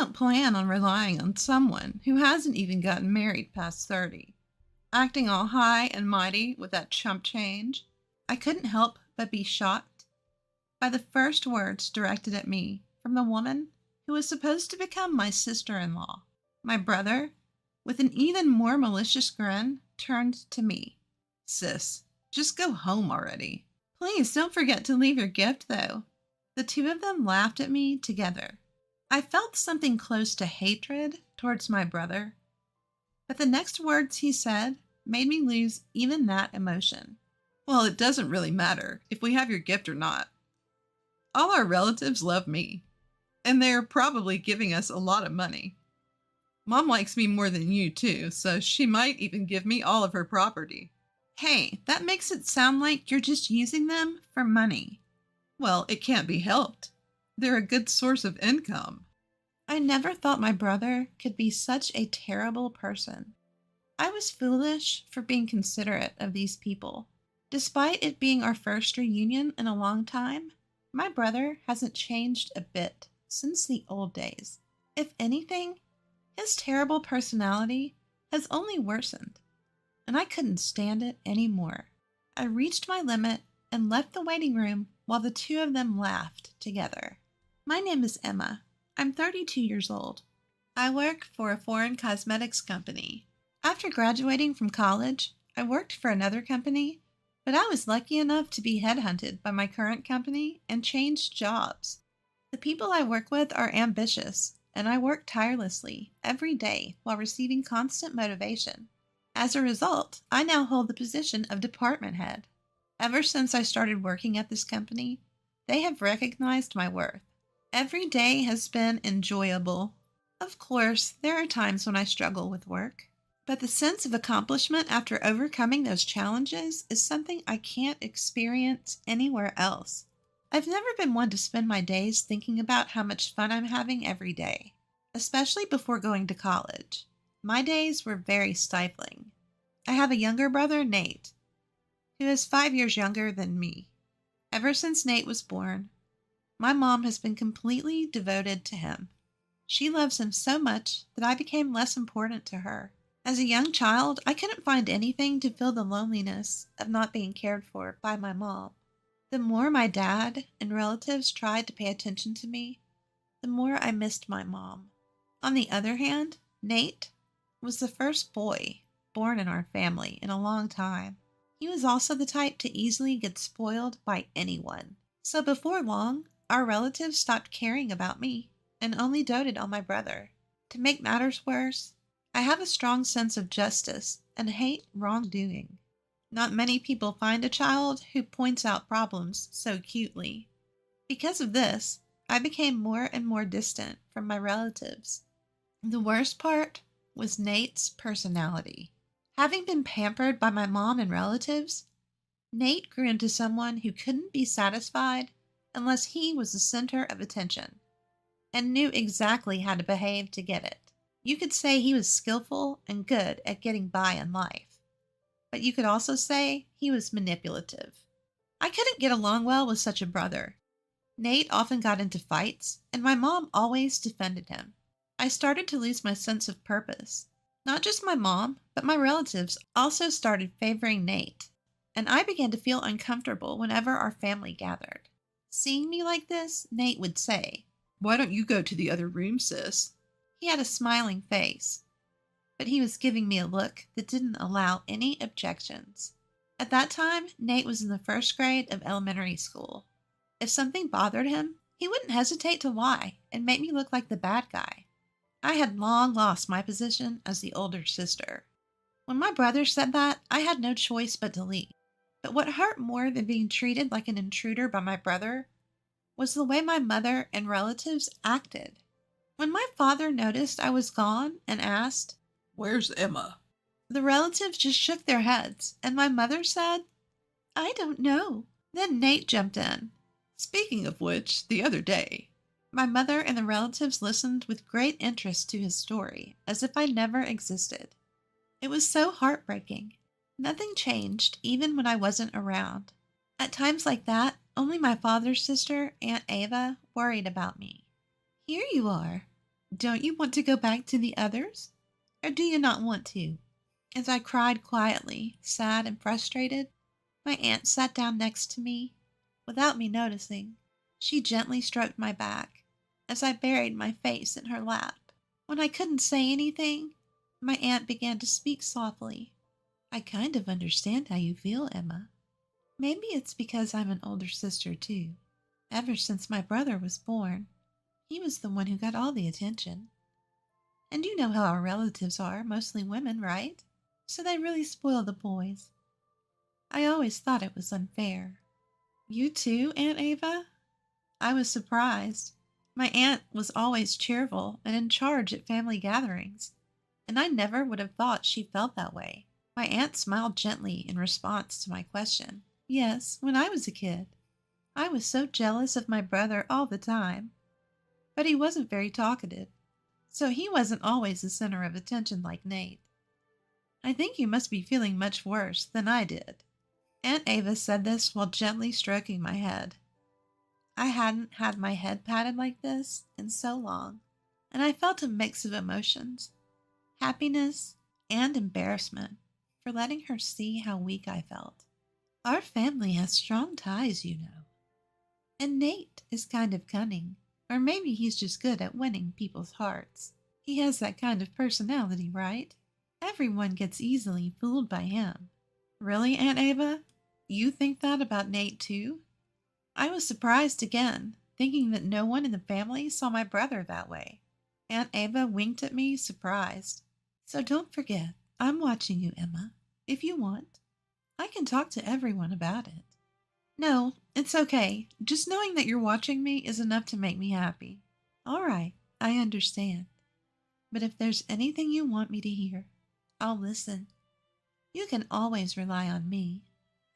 don't plan on relying on someone who hasn't even gotten married past 30, acting all high and mighty with that chump change. I couldn't help but be shocked by the first words directed at me from the woman who was supposed to become my sister-in-law. My brother, with an even more malicious grin, turned to me. Sis, just go home already. Please don't forget to leave your gift, though. The two of them laughed at me together. I felt something close to hatred towards my brother, but the next words he said made me lose even that emotion. Well, it doesn't really matter if we have your gift or not. All our relatives love me, and they're probably giving us a lot of money. Mom likes me more than you, too, so she might even give me all of her property. Hey, that makes it sound like you're just using them for money. Well, it can't be helped. They're a good source of income. I never thought my brother could be such a terrible person. I was foolish for being considerate of these people. Despite it being our first reunion in a long time, my brother hasn't changed a bit since the old days. If anything, his terrible personality has only worsened, and I couldn't stand it anymore. I reached my limit and left the waiting room while the two of them laughed together. My name is Emma. I'm 32 years old. I work for a foreign cosmetics company. After graduating from college, I worked for another company, but I was lucky enough to be headhunted by my current company and changed jobs. The people I work with are ambitious, and I work tirelessly every day while receiving constant motivation. As a result, I now hold the position of department head. Ever since I started working at this company, they have recognized my worth. Every day has been enjoyable. Of course, there are times when I struggle with work, but the sense of accomplishment after overcoming those challenges is something I can't experience anywhere else. I've never been one to spend my days thinking about how much fun I'm having every day, especially before going to college. My days were very stifling. I have a younger brother, Nate, who is 5 years younger than me. Ever since Nate was born, my mom has been completely devoted to him. She loves him so much that I became less important to her. As a young child, I couldn't find anything to fill the loneliness of not being cared for by my mom. The more my dad and relatives tried to pay attention to me, the more I missed my mom. On the other hand, Nate was the first boy born in our family in a long time. He was also the type to easily get spoiled by anyone. So before long, our relatives stopped caring about me and only doted on my brother. To make matters worse, I have a strong sense of justice and hate wrongdoing. Not many people find a child who points out problems so cutely. Because of this, I became more and more distant from my relatives. The worst part was Nate's personality. Having been pampered by my mom and relatives, Nate grew into someone who couldn't be satisfied unless he was the center of attention, and knew exactly how to behave to get it. You could say he was skillful and good at getting by in life, but you could also say he was manipulative. I couldn't get along well with such a brother. Nate often got into fights, and my mom always defended him. I started to lose my sense of purpose. Not just my mom, but my relatives also started favoring Nate, and I began to feel uncomfortable whenever our family gathered. Seeing me like this, Nate would say, "Why don't you go to the other room, sis?" He had a smiling face, but he was giving me a look that didn't allow any objections. At that time, Nate was in the first grade of elementary school. If something bothered him, he wouldn't hesitate to lie and make me look like the bad guy. I had long lost my position as the older sister. When my brother said that, I had no choice but to leave. But what hurt more than being treated like an intruder by my brother was the way my mother and relatives acted. When my father noticed I was gone and asked, "Where's Emma?" the relatives just shook their heads, and my mother said, "I don't know." Then Nate jumped in. Speaking of which, the other day, my mother and the relatives listened with great interest to his story, as if I never existed. It was so heartbreaking. Nothing changed, even when I wasn't around. At times like that, only my father's sister, Aunt Ava, worried about me. "Here you are. Don't you want to go back to the others? Or do you not want to? As I cried quietly, sad and frustrated, my aunt sat down next to me without me noticing. She gently stroked my back as I buried my face in her lap. When I couldn't say anything, my aunt began to speak softly. I kind of understand how you feel, Emma. Maybe it's because I'm an older sister, too. Ever since my brother was born, he was the one who got all the attention. And you know how our relatives are, mostly women, right? So they really spoil the boys. I always thought it was unfair. You too, Aunt Ava? I was surprised. My aunt was always cheerful and in charge at family gatherings, and I never would have thought she felt that way. My aunt smiled gently in response to my question. Yes, when I was a kid, I was so jealous of my brother all the time, but he wasn't very talkative, so he wasn't always the center of attention like Nate. I think you must be feeling much worse than I did. Aunt Ava said this while gently stroking my head. I hadn't had my head patted like this in so long, and I felt a mix of emotions, happiness and embarrassment for letting her see how weak I felt. Our family has strong ties, you know. And Nate is kind of cunning, or maybe he's just good at winning people's hearts. He has that kind of personality, right? Everyone gets easily fooled by him. Really, Aunt Ava? You think that about Nate too? I was surprised again, thinking that no one in the family saw my brother that way. Aunt Ava winked at me, surprised. So don't forget, I'm watching you, Emma. If you want, I can talk to everyone about it. No, it's okay. Just knowing that you're watching me is enough to make me happy. All right, I understand. But if there's anything you want me to hear, I'll listen. You can always rely on me.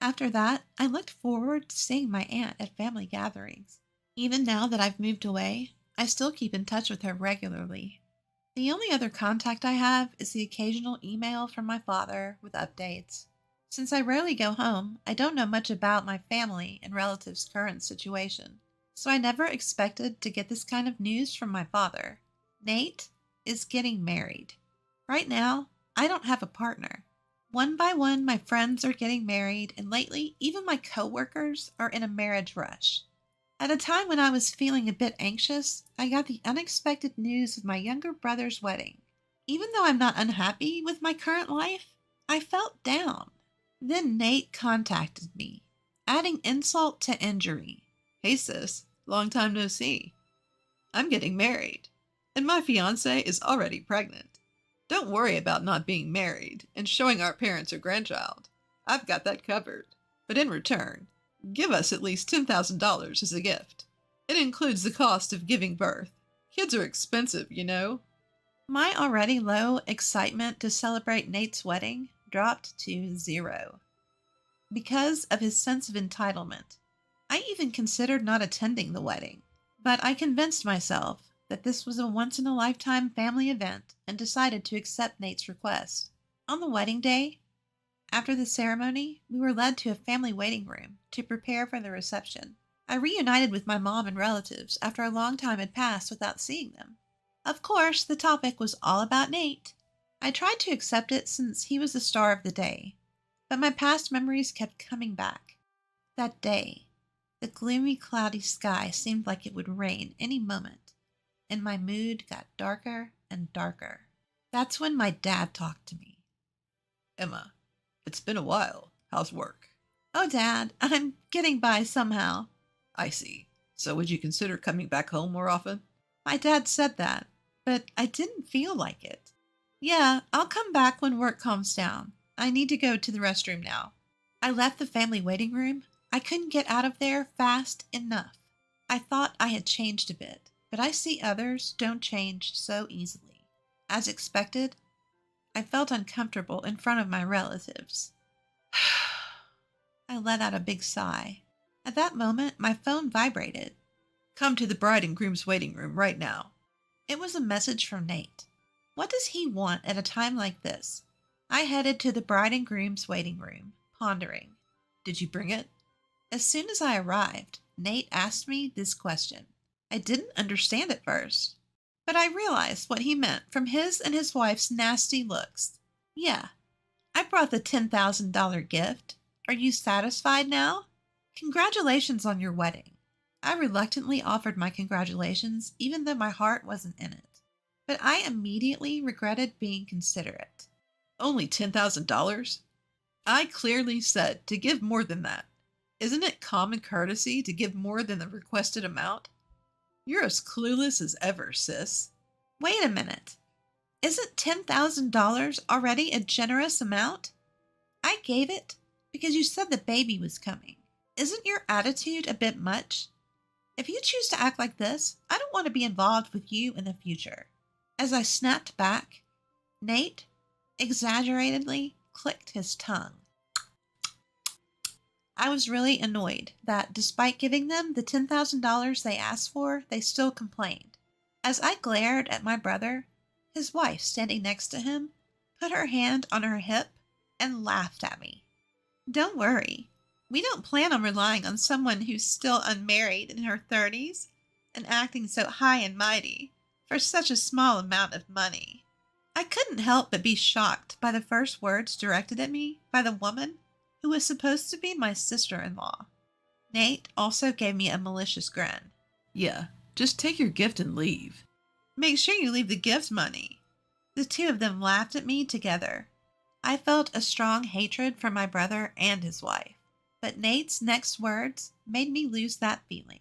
After that, I looked forward to seeing my aunt at family gatherings. Even now that I've moved away, I still keep in touch with her regularly. The only other contact I have is the occasional email from my father with updates. Since I rarely go home, I don't know much about my family and relatives' current situation, so I never expected to get this kind of news from my father. Nate is getting married. Right now, I don't have a partner. One by one, my friends are getting married, and lately, even my coworkers are in a marriage rush. At a time when I was feeling a bit anxious, I got the unexpected news of my younger brother's wedding. Even though I'm not unhappy with my current life, I felt down. Then Nate contacted me, adding insult to injury. Hey sis, long time no see. I'm getting married, and my fiance is already pregnant. Don't worry about not being married and showing our parents a grandchild. I've got that covered. But in return, give us at least $10,000 as a gift. It includes the cost of giving birth. Kids are expensive, you know. My already low excitement to celebrate Nate's wedding dropped to zero. Because of his sense of entitlement, I even considered not attending the wedding. But I convinced myself that this was a once-in-a-lifetime family event and decided to accept Nate's request. On the wedding day, after the ceremony, we were led to a family waiting room to prepare for the reception. I reunited with my mom and relatives after a long time had passed without seeing them. Of course, the topic was all about Nate. I tried to accept it since he was the star of the day, but my past memories kept coming back. That day, the gloomy, cloudy sky seemed like it would rain any moment, and my mood got darker and darker. That's when my dad talked to me. Emma, it's been a while. How's work? Oh, Dad, I'm getting by somehow. I see. So would you consider coming back home more often? My dad said that, but I didn't feel like it. Yeah, I'll come back when work calms down. I need to go to the restroom now. I left the family waiting room. I couldn't get out of there fast enough. I thought I had changed a bit, but I see others don't change so easily. As expected, I felt uncomfortable in front of my relatives. I let out a big sigh. At that moment, my phone vibrated. Come to the bride and groom's waiting room right now. It was a message from Nate. What does he want at a time like this? I headed to the bride and groom's waiting room, pondering. Did you bring it? As soon as I arrived, Nate asked me this question. I didn't understand at first. But I realized what he meant from his and his wife's nasty looks. Yeah, I brought the $10,000 gift. Are you satisfied now? Congratulations on your wedding. I reluctantly offered my congratulations, even though my heart wasn't in it. But I immediately regretted being considerate. Only $10,000? I clearly said to give more than that. Isn't it common courtesy to give more than the requested amount? You're as clueless as ever, sis. Wait a minute. Isn't $10,000 already a generous amount? I gave it because you said the baby was coming. Isn't your attitude a bit much? If you choose to act like this, I don't want to be involved with you in the future. As I snapped back, Nate exaggeratedly clicked his tongue. I was really annoyed that, despite giving them the $10,000 they asked for, they still complained. As I glared at my brother, his wife standing next to him put her hand on her hip and laughed at me. Don't worry. We don't plan on relying on someone who's still unmarried in her 30s and acting so high and mighty for such a small amount of money. I couldn't help but be shocked by the first words directed at me by the woman who was supposed to be my sister-in-law. Nate also gave me a malicious grin. Yeah, just take your gift and leave. Make sure you leave the gift money. The two of them laughed at me together. I felt a strong hatred for my brother and his wife, but Nate's next words made me lose that feeling.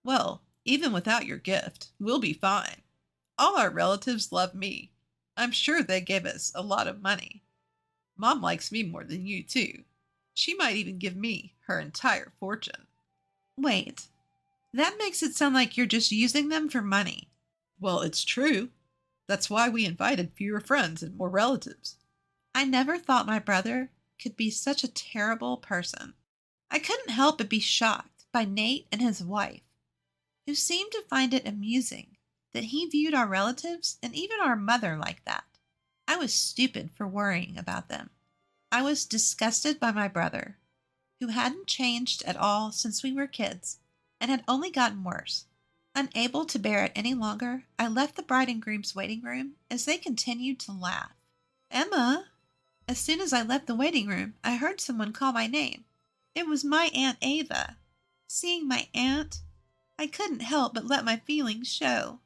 Well, even without your gift, we'll be fine. All our relatives love me. I'm sure they gave us a lot of money. Mom likes me more than you, too. She might even give me her entire fortune. Wait, that makes it sound like you're just using them for money. Well, it's true. That's why we invited fewer friends and more relatives. I never thought my brother could be such a terrible person. I couldn't help but be shocked by Nate and his wife, who seemed to find it amusing that he viewed our relatives and even our mother like that. I was stupid for worrying about them. I was disgusted by my brother, who hadn't changed at all since we were kids and had only gotten worse. Unable to bear it any longer, I left the bride and groom's waiting room as they continued to laugh. Emma! As soon as I left the waiting room, I heard someone call my name. It was my Aunt Ava. Seeing my aunt, I couldn't help but let my feelings show.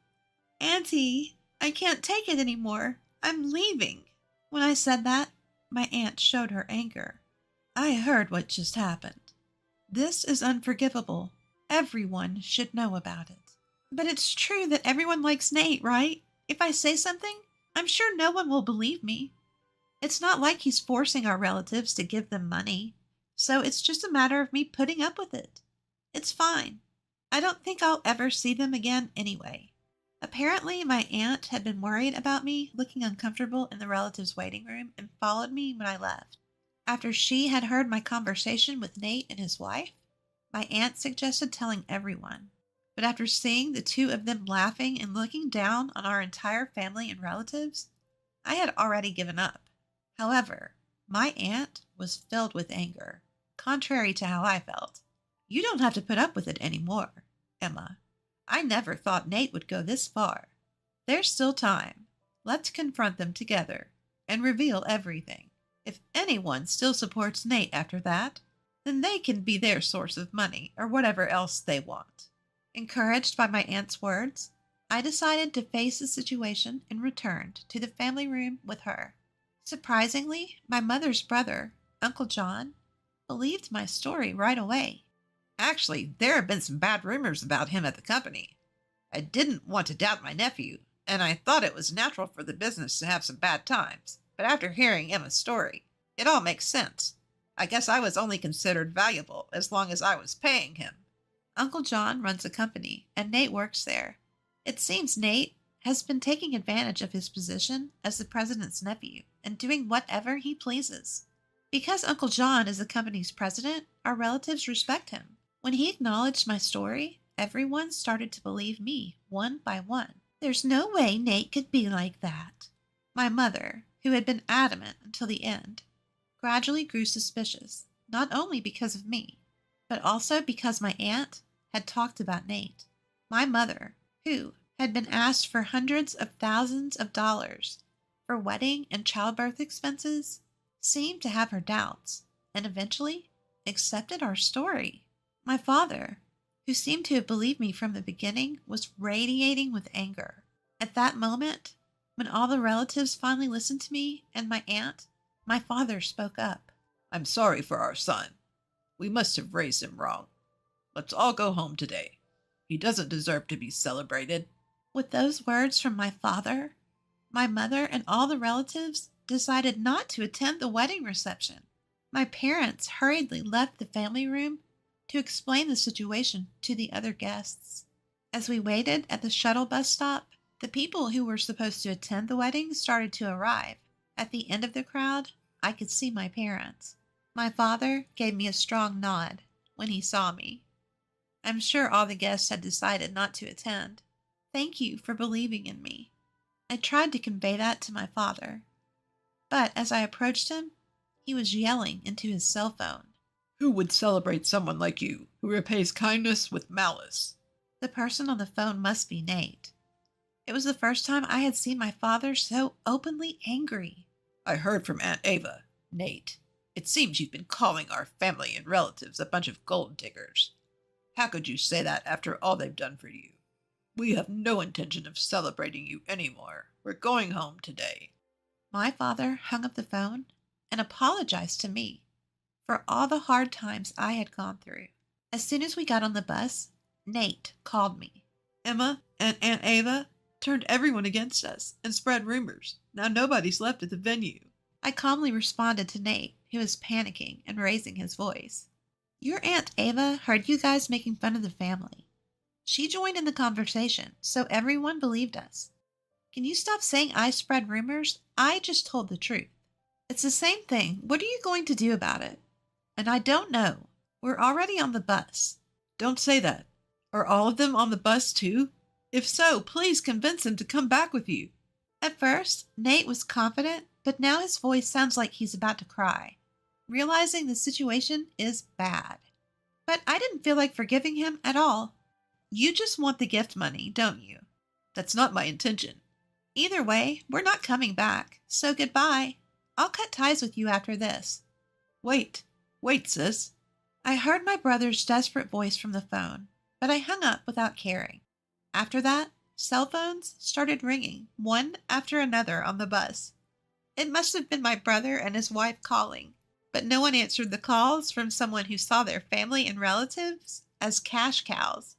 Auntie, I can't take it anymore. I'm leaving. When I said that, my aunt showed her anger. I heard what just happened. This is unforgivable. Everyone should know about it. But it's true that everyone likes Nate, right? If I say something, I'm sure no one will believe me. It's not like he's forcing our relatives to give them money, so it's just a matter of me putting up with it. It's fine. I don't think I'll ever see them again anyway. Apparently, my aunt had been worried about me looking uncomfortable in the relatives' waiting room and followed me when I left. After she had heard my conversation with Nate and his wife, my aunt suggested telling everyone. But after seeing the two of them laughing and looking down on our entire family and relatives, I had already given up. However, my aunt was filled with anger, contrary to how I felt. You don't have to put up with it anymore, Emma. I never thought Nate would go this far. There's still time. Let's confront them together and reveal everything. If anyone still supports Nate after that, then they can be their source of money or whatever else they want. Encouraged by my aunt's words, I decided to face the situation and returned to the family room with her. Surprisingly, my mother's brother, Uncle John, believed my story right away. Actually, there have been some bad rumors about him at the company. I didn't want to doubt my nephew, and I thought it was natural for the business to have some bad times. But after hearing Emma's story, it all makes sense. I guess I was only considered valuable as long as I was paying him. Uncle John runs a company, and Nate works there. It seems Nate has been taking advantage of his position as the president's nephew and doing whatever he pleases. Because Uncle John is the company's president, our relatives respect him. When he acknowledged my story, everyone started to believe me one by one. There's no way Nate could be like that. My mother, who had been adamant until the end, gradually grew suspicious, not only because of me, but also because my aunt had talked about Nate. My mother, who had been asked for hundreds of thousands of dollars for wedding and childbirth expenses, seemed to have her doubts and eventually accepted our story. My father, who seemed to have believed me from the beginning, was radiating with anger. At that moment, when all the relatives finally listened to me and my aunt, my father spoke up. I'm sorry for our son. We must have raised him wrong. Let's all go home today. He doesn't deserve to be celebrated. With those words from my father, my mother and all the relatives decided not to attend the wedding reception. My parents hurriedly left the family room to explain the situation to the other guests. As we waited at the shuttle bus stop, the people who were supposed to attend the wedding started to arrive. At the end of the crowd, I could see my parents. My father gave me a strong nod when he saw me. I'm sure all the guests had decided not to attend. Thank you for believing in me. I tried to convey that to my father, but as I approached him, he was yelling into his cell phone. Who would celebrate someone like you, who repays kindness with malice? The person on the phone must be Nate. It was the first time I had seen my father so openly angry. I heard from Aunt Ava, Nate. It seems you've been calling our family and relatives a bunch of gold diggers. How could you say that after all they've done for you? We have no intention of celebrating you anymore. We're going home today. My father hung up the phone and apologized to me for all the hard times I had gone through. As soon as we got on the bus, Nate called me. Emma and Aunt Ava turned everyone against us and spread rumors. Now nobody's left at the venue. I calmly responded to Nate, who was panicking and raising his voice. Your Aunt Ava heard you guys making fun of the family. She joined in the conversation, so everyone believed us. Can you stop saying I spread rumors? I just told the truth. It's the same thing. What are you going to do about it? And I don't know. We're already on the bus. Don't say that. Are all of them on the bus too? If so, please convince them to come back with you. At first, Nate was confident, but now his voice sounds like he's about to cry, realizing the situation is bad. But I didn't feel like forgiving him at all. You just want the gift money, don't you? That's not my intention. Either way, we're not coming back, so goodbye. I'll cut ties with you after this. Wait, sis. I heard my brother's desperate voice from the phone, but I hung up without caring. After that, cell phones started ringing, one after another on the bus. It must have been my brother and his wife calling, but no one answered the calls from someone who saw their family and relatives as cash cows.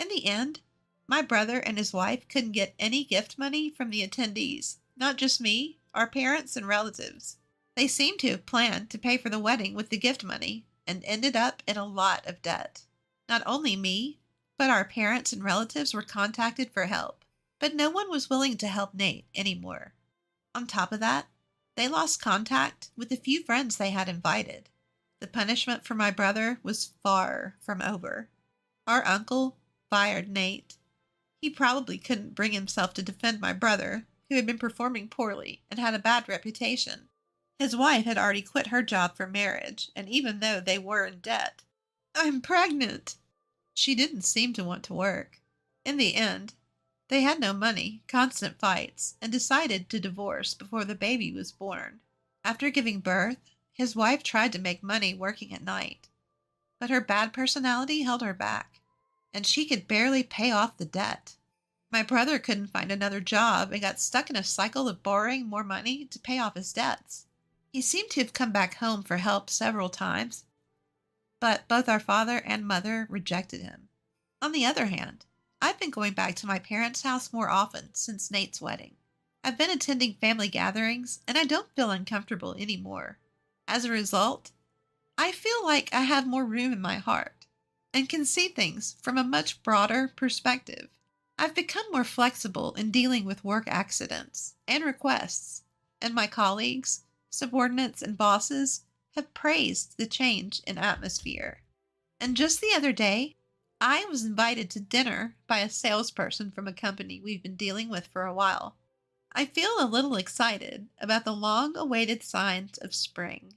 In the end, my brother and his wife couldn't get any gift money from the attendees, not just me, our parents and relatives. They seemed to have planned to pay for the wedding with the gift money and ended up in a lot of debt. Not only me, but our parents and relatives were contacted for help, but no one was willing to help Nate anymore. On top of that, they lost contact with the few friends they had invited. The punishment for my brother was far from over. Our uncle fired Nate. He probably couldn't bring himself to defend my brother, who had been performing poorly and had a bad reputation. His wife had already quit her job for marriage, and even though they were in debt, I'm pregnant. She didn't seem to want to work. In the end, they had no money, constant fights, and decided to divorce before the baby was born. After giving birth, his wife tried to make money working at night, but her bad personality held her back, and she could barely pay off the debt. My brother couldn't find another job and got stuck in a cycle of borrowing more money to pay off his debts. He seemed to have come back home for help several times, but both our father and mother rejected him. On the other hand, I've been going back to my parents' house more often since Nate's wedding. I've been attending family gatherings, and I don't feel uncomfortable anymore. As a result, I feel like I have more room in my heart and can see things from a much broader perspective. I've become more flexible in dealing with work accidents and requests, and my colleagues, subordinates, and bosses have praised the change in atmosphere. And just the other day, I was invited to dinner by a salesperson from a company we've been dealing with for a while. I feel a little excited about the long-awaited signs of spring.